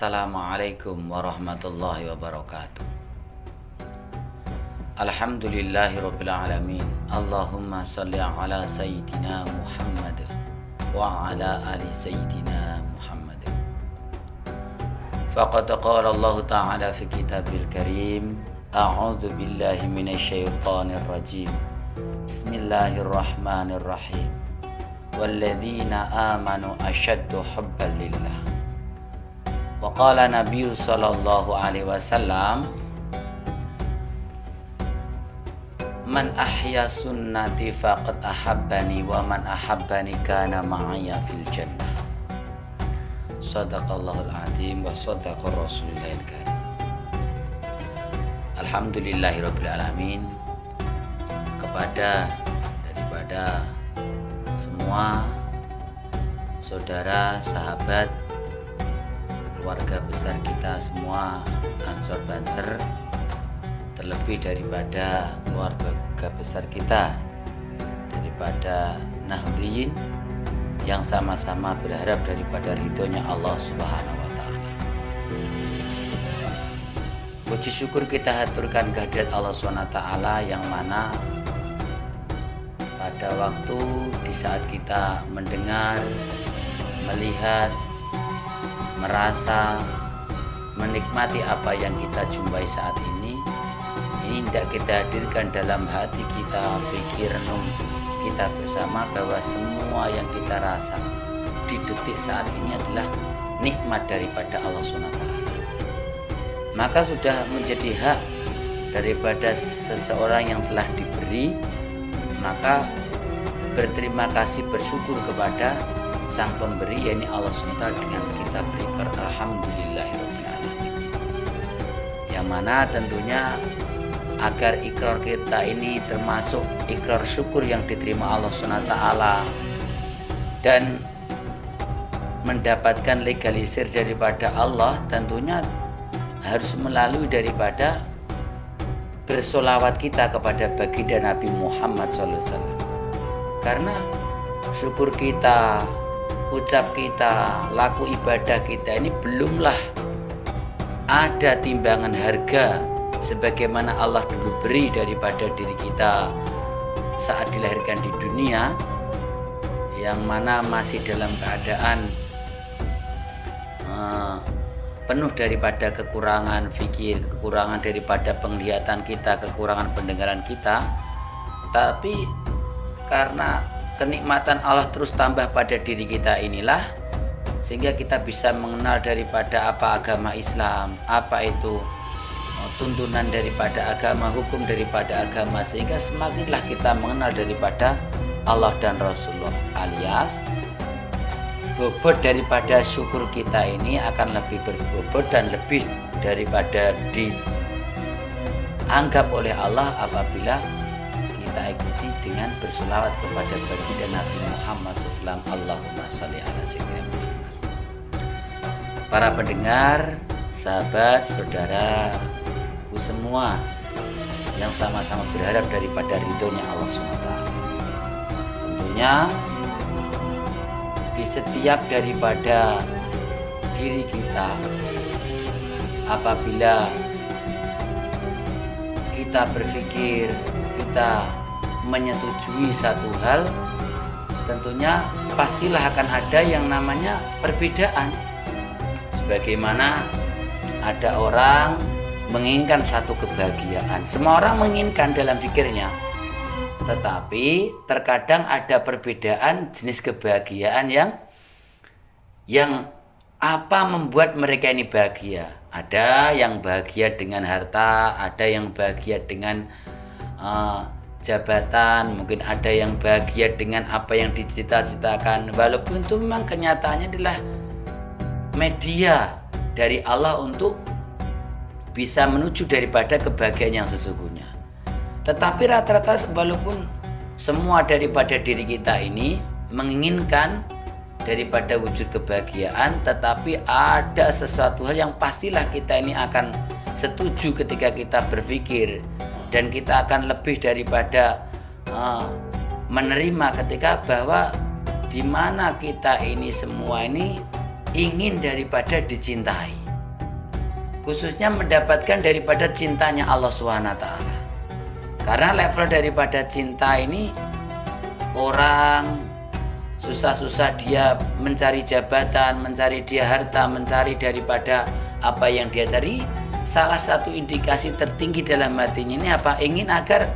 Assalamualaikum warahmatullahi wabarakatuh. Alhamdulillahirabbil alamin. Allahumma shalli ala sayyidina Muhammad wa ala ali sayyidina Muhammad. Faqad qala Allah ta'ala fi kitabil karim, a'udzu billahi minasyaitonir rajim. Bismillahirrahmanirrahim. Walladzina amanu asyaddu hubban lillah. Wa qala Nabi sallallahu alaihi wasallam, man ahya sunnati faqad ahabbani wa man ahabbani kana ma'aya fil jannah. Shadaqallahul azim wa shadaqar rasulillahil karim. Alhamdulillahirabbil alamin. Kepada daripada semua saudara, sahabat, keluarga besar kita semua, Ansor Banser, terlebih daripada keluarga besar kita daripada Nahdliyin yang sama-sama berharap daripada ridhonya Allah Subhanahu wa ta'ala. Puji syukur kita haturkan kehadirat Allah Subhanahu wa ta'ala yang mana pada waktu di saat kita mendengar, melihat, merasa, menikmati apa yang kita jumpai saat ini tidak kita hadirkan dalam hati kita, fikir, kita bersama bahwa semua yang kita rasa di detik saat ini adalah nikmat daripada Allah SWT. Maka sudah menjadi hak daripada seseorang yang telah diberi, maka berterima kasih, bersyukur kepada Sang Pemberi, yakni Allah SWT, dengan kita berikan alhamdulillahirabbil alamin. Yang mana tentunya agar ikrar kita ini termasuk ikrar syukur yang diterima Allah SWT dan mendapatkan legalisir daripada Allah, tentunya harus melalui daripada bersolawat kita kepada baginda Nabi Muhammad SAW. Karena syukur kita, ucap kita, laku ibadah kita ini belumlah ada timbangan harga sebagaimana Allah dulu beri daripada diri kita saat dilahirkan di dunia, yang mana masih dalam keadaan penuh daripada kekurangan fikir, kekurangan daripada penglihatan kita, kekurangan pendengaran kita. Tapi karena kenikmatan Allah terus tambah pada diri kita inilah, sehingga kita bisa mengenal daripada apa agama Islam, apa itu tuntunan daripada agama, hukum daripada agama, sehingga semakinlah kita mengenal daripada Allah dan Rasulullah, alias bobot daripada syukur kita ini akan lebih berbobot dan lebih daripada dianggap oleh Allah apabila kita ikuti dengan berselawat kepada baginda Nabi Muhammad SAW. Allahumma sholli ala sayyidina Muhammad. Para pendengar, sahabat, saudaraku semua yang sama-sama berharap daripada ridhonya Allah SWT. Tentunya di setiap daripada diri kita, apabila kita berpikir, kita menyetujui satu hal, tentunya pastilah akan ada yang namanya perbedaan. Sebagaimana ada orang menginginkan satu kebahagiaan, semua orang menginginkan dalam pikirnya, tetapi terkadang ada perbedaan jenis kebahagiaan yang apa membuat mereka ini bahagia. Ada yang bahagia dengan harta, ada yang bahagia dengan jabatan, mungkin ada yang bahagia dengan apa yang dicita-citakan, walaupun itu memang kenyataannya adalah media dari Allah untuk bisa menuju daripada kebahagiaan yang sesungguhnya. Tetapi rata-rata walaupun semua daripada diri kita ini menginginkan daripada wujud kebahagiaan, tetapi ada sesuatu hal yang pastilah kita ini akan setuju ketika kita berpikir, dan kita akan lebih daripada menerima ketika bahwa di mana kita ini semua ini ingin daripada dicintai. khususnya mendapatkan daripada cintanya Allah SWT. Karena level daripada cinta ini, orang susah-susah dia mencari jabatan, mencari dia harta, mencari daripada apa yang dia cari. Salah satu indikasi tertinggi dalam hatinya ini apa? Ingin agar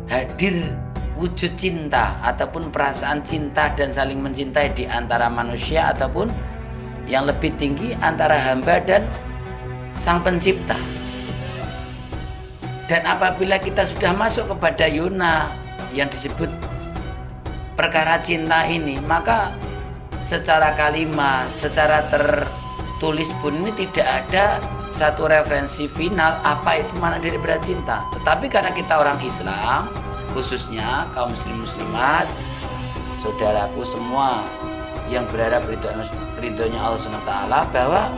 hadir wujud cinta ataupun perasaan cinta dan saling mencintai di antara manusia, ataupun yang lebih tinggi antara hamba dan Sang Pencipta. Dan apabila kita sudah masuk kepada yona yang disebut perkara cinta ini, maka secara kalimat, secara tertulis pun ini tidak ada satu referensi final apa itu makna daripada cinta. Tetapi karena kita orang Islam, khususnya kaum muslim-muslimat, saudaraku semua yang berharap ridhonya Allah SWT, bahwa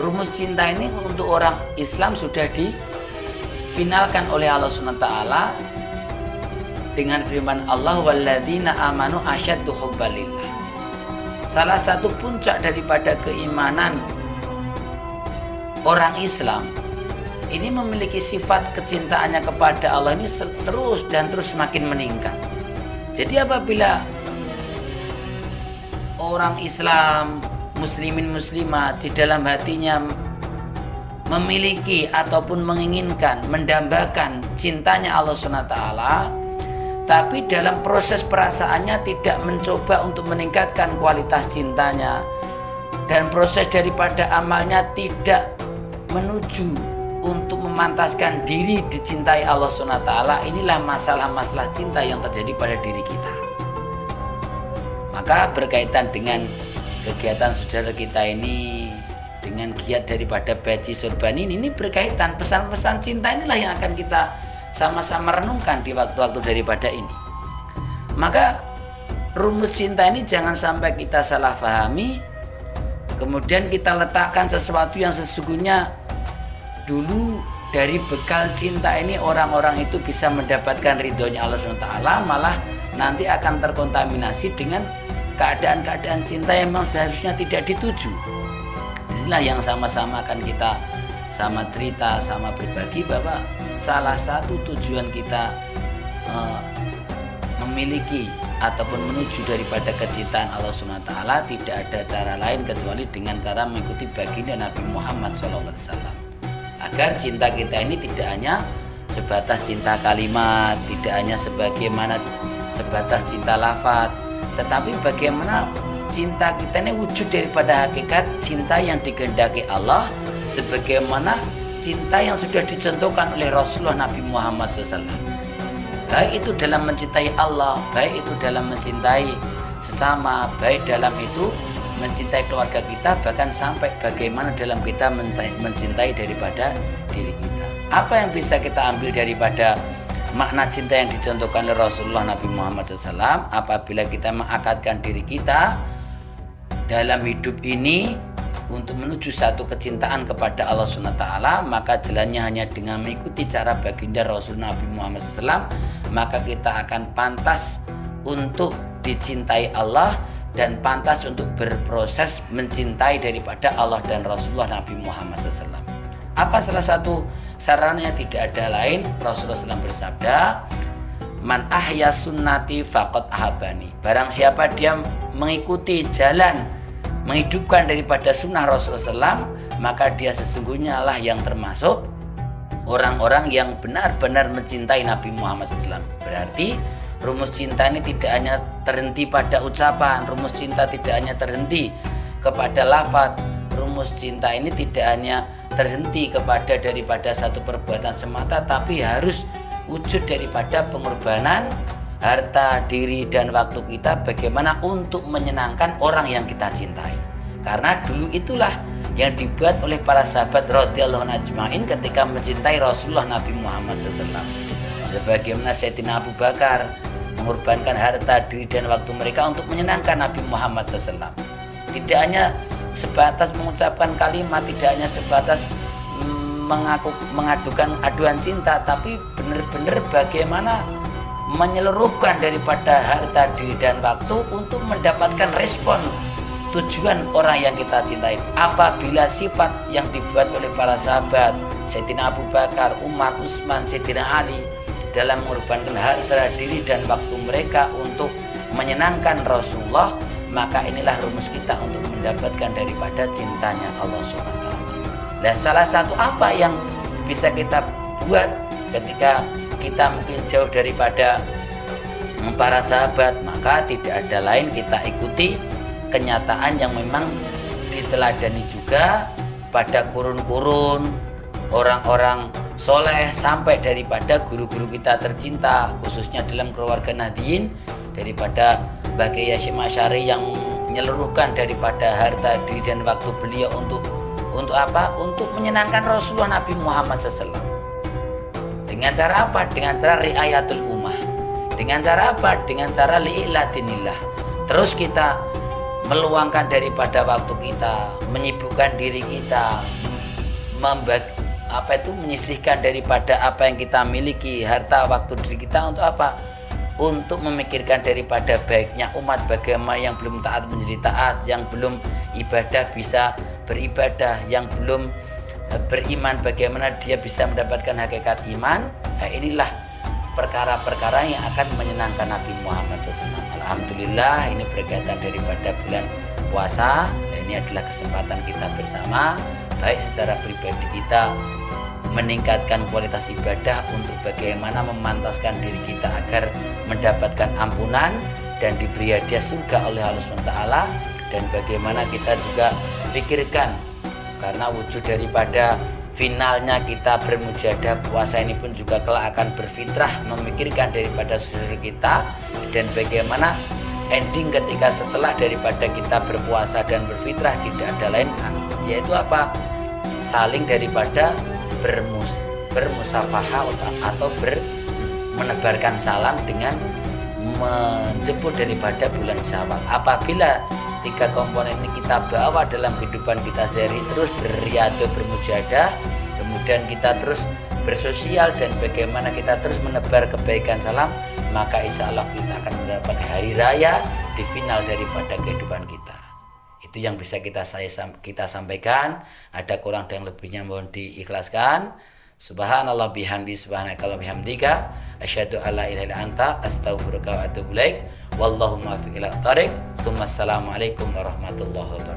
rumus cinta ini untuk orang Islam sudah difinalkan oleh Allah SWT dengan firman Allah, walladzina amanu asyaddu hubbalillah. Salah satu puncak daripada keimanan orang Islam ini memiliki sifat kecintaannya kepada Allah ini terus dan terus semakin meningkat. Jadi apabila orang Islam, muslimin muslimat di dalam hatinya memiliki ataupun menginginkan, mendambakan cintanya Allah SWT, tapi dalam proses perasaannya tidak mencoba untuk meningkatkan kualitas cintanya, dan proses daripada amalnya tidak menuju untuk memantaskan diri dicintai Allah SWT, inilah masalah-masalah cinta yang terjadi pada diri kita. Maka berkaitan dengan kegiatan saudara kita ini, dengan giat daripada Baji Sorban ini berkaitan pesan-pesan cinta inilah yang akan kita sama-sama renungkan di waktu-waktu daripada ini. Maka rumus cinta ini jangan sampai kita salah fahami, kemudian kita letakkan sesuatu yang sesungguhnya dulu dari bekal cinta ini orang-orang itu bisa mendapatkan ridhonya Allah SWT, malah nanti akan terkontaminasi dengan keadaan-keadaan cinta yang memang seharusnya tidak dituju. Disinilah yang sama-sama akan kita sama cerita, sama berbagi bahwa salah satu tujuan kita memiliki ataupun menuju daripada kecintaan Allah SWT tidak ada cara lain kecuali dengan cara mengikuti baginda Nabi Muhammad SAW, agar cinta kita ini tidak hanya sebatas cinta kalimat, tidak hanya sebatas cinta lafaz, tetapi bagaimana cinta kita ini wujud daripada hakikat cinta yang dikehendaki Allah, sebagaimana cinta yang sudah dicontohkan oleh Rasulullah Nabi Muhammad SAW. Baik itu dalam mencintai Allah, baik itu dalam mencintai sesama, baik dalam itu mencintai keluarga kita, bahkan sampai bagaimana dalam kita mencintai daripada diri kita. Apa yang bisa kita ambil daripada makna cinta yang dicontohkan oleh Rasulullah Nabi Muhammad SAW? Apabila kita mengakatkan diri kita dalam hidup ini untuk menuju satu kecintaan kepada Allah SWT, maka jalannya hanya dengan mengikuti cara baginda Rasul Nabi Muhammad SAW, maka kita akan pantas untuk dicintai Allah dan pantas untuk berproses mencintai daripada Allah dan Rasulullah Nabi Muhammad SAW. Apa salah satu sarannya? Tidak ada lain, Rasulullah SAW bersabda, man ahya sunnati faqad ahabani. Barang siapa dia mengikuti jalan menghidupkan daripada sunnah Rasulullah SAW, maka dia sesungguhnya lah yang termasuk orang-orang yang benar-benar mencintai Nabi Muhammad SAW. Berarti rumus cinta ini tidak hanya terhenti pada ucapan, rumus cinta tidak hanya terhenti kepada lafaz, rumus cinta ini tidak hanya terhenti kepada daripada satu perbuatan semata, tapi harus wujud daripada pengorbanan harta, diri, dan waktu kita bagaimana untuk menyenangkan orang yang kita cintai. Karena dulu itulah yang dibuat oleh para sahabat radhiyallahu ajmain ketika mencintai Rasulullah Nabi Muhammad SAW. Sebagaimana Sayyidina Abu Bakar mengorbankan harta, diri, dan waktu mereka untuk menyenangkan Nabi Muhammad SAW. Tidak hanya sebatas mengucapkan kalimat, tidak hanya sebatas mengadukan aduan cinta, tapi benar-benar bagaimana menyeluruhkan daripada harta, diri, dan waktu untuk mendapatkan respon tujuan orang yang kita cintai. Apabila sifat yang dibuat oleh para sahabat Sayyidina Abu Bakar, Umar, Utsman, Sayyidina Ali dalam mengorbankan harta, diri dan waktu mereka untuk menyenangkan Rasulullah, maka inilah rumus kita untuk mendapatkan daripada cintanya Allah SWT. Nah, salah satu apa yang bisa kita buat ketika kita mungkin jauh daripada para sahabat, maka tidak ada lain kita ikuti kenyataan yang memang diteladani juga pada kurun-kurun orang-orang soleh sampai daripada guru-guru kita tercinta, khususnya dalam keluarga Nahdliyin, daripada Mbah Kiai Hasyim Asy'ari yang menyeluruhkan daripada harta, diri dan waktu beliau untuk apa? Untuk menyenangkan Rasulullah Nabi Muhammad SAW. Dengan cara apa? Dengan cara riayatul ummah. Dengan cara apa? Dengan cara li'iladinillah. Terus kita meluangkan daripada waktu kita, menyibukkan diri kita, menyisihkan daripada apa yang kita miliki, harta, waktu, diri kita untuk apa? Untuk memikirkan daripada baiknya umat, bagaimana yang belum taat menjadi taat, yang belum ibadah bisa beribadah, yang belum beriman bagaimana dia bisa mendapatkan hakikat iman. Nah, inilah perkara-perkara yang akan menyenangkan Nabi Muhammad SAW. Alhamdulillah, ini berkaitan daripada bulan puasa. Dan ini adalah kesempatan kita bersama, baik secara pribadi kita meningkatkan kualitas ibadah untuk bagaimana memantaskan diri kita agar mendapatkan ampunan dan diberi hadiah surga oleh Allah SWT, dan bagaimana kita juga pikirkan, karena wujud daripada finalnya kita bermujahadah puasa ini pun juga kelak akan berfitrah memikirkan daripada saudara kita, dan bagaimana ending ketika setelah daripada kita berpuasa dan berfitrah tidak ada lain yaitu apa? Saling daripada bermusafahah atau menebarkan salam dengan menjemput daripada bulan Syawal. Apabila tiga komponen ini kita bawa dalam kehidupan kita sehari, terus berriyadhah, bermujahadah, kemudian kita terus bersosial, dan bagaimana kita terus menebar kebaikan salam, maka insya Allah kita akan mendapat hari raya di final daripada kehidupan kita. Itu yang bisa kita sampaikan. Ada kurang dan lebihnya mohon diikhlaskan. Subhanallah bihamdi, subhanakallahumma bihamdika, asyhadu alla ilaha illa anta, astaghfiruka wa atubu ilaik. Wallahu muwaffiq ila thoriq. Assalamualaikum warahmatullahi wabarakatuh.